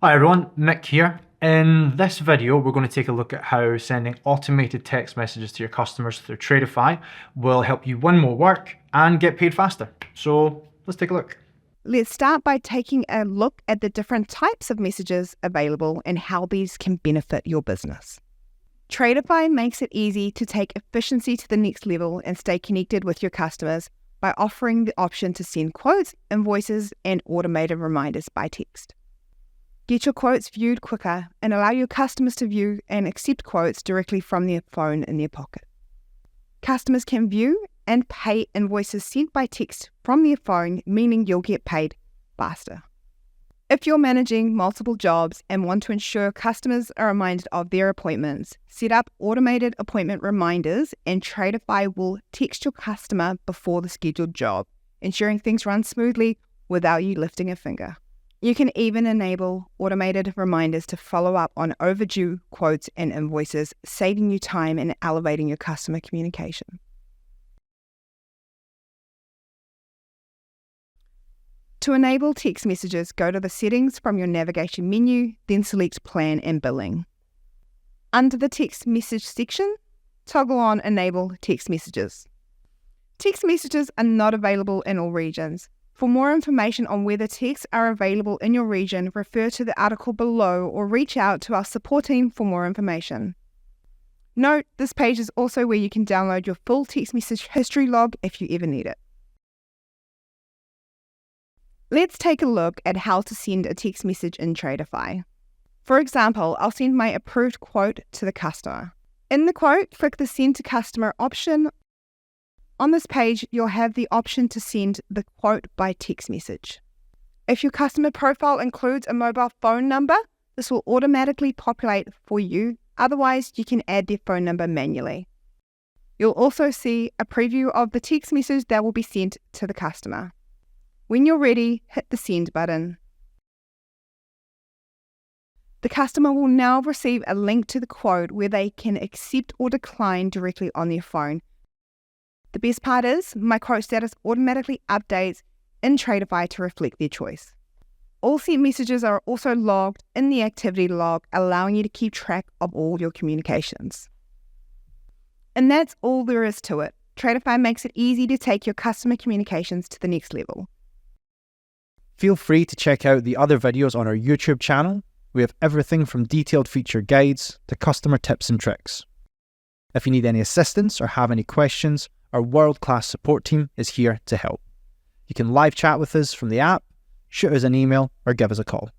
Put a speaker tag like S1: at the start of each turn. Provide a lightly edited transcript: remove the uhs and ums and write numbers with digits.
S1: Hi everyone, Mick here. In this video, we're going to take a look at how sending automated text messages to your customers through Tradify will help you win more work and get paid faster. So let's take a look.
S2: Let's start by taking a look at the different types of messages available and how these can benefit your business. Tradify makes it easy to take efficiency to the next level and stay connected with your customers by offering the option to send quotes, invoices, and automated reminders by text. Get your quotes viewed quicker and allow your customers to view and accept quotes directly from their phone in their pocket. Customers can view and pay invoices sent by text from their phone, meaning you'll get paid faster. If you're managing multiple jobs and want to ensure customers are reminded of their appointments, set up automated appointment reminders and Tradify will text your customer before the scheduled job, ensuring things run smoothly without you lifting a finger. You can even enable automated reminders to follow up on overdue quotes and invoices, saving you time and elevating your customer communication. To enable text messages, go to the settings from your navigation menu, then select Plan and Billing. Under the text message section, toggle on Enable text messages. Text messages are not available in all regions. For more information on whether texts are available in your region, refer to the article below or reach out to our support team for more information. Note, this page is also where you can download your full text message history log if you ever need it. Let's take a look at how to send a text message in Tradify. For example, I'll send my approved quote to the customer. In the quote, click the Send to Customer option. On this page, you'll have the option to send the quote by text message. If your customer profile includes a mobile phone number, this will automatically populate for you. Otherwise, you can add their phone number manually. You'll also see a preview of the text message that will be sent to the customer. When you're ready, hit the Send button. The customer will now receive a link to the quote where they can accept or decline directly on their phone. The best part is, my quote status automatically updates in Tradify to reflect their choice. All sent messages are also logged in the activity log, allowing you to keep track of all your communications. And that's all there is to it. Tradify makes it easy to take your customer communications to the next level.
S3: Feel free to check out the other videos on our YouTube channel. We have everything from detailed feature guides to customer tips and tricks. If you need any assistance or have any questions, our world-class support team is here to help. You can live chat with us from the app, shoot us an email, or give us a call.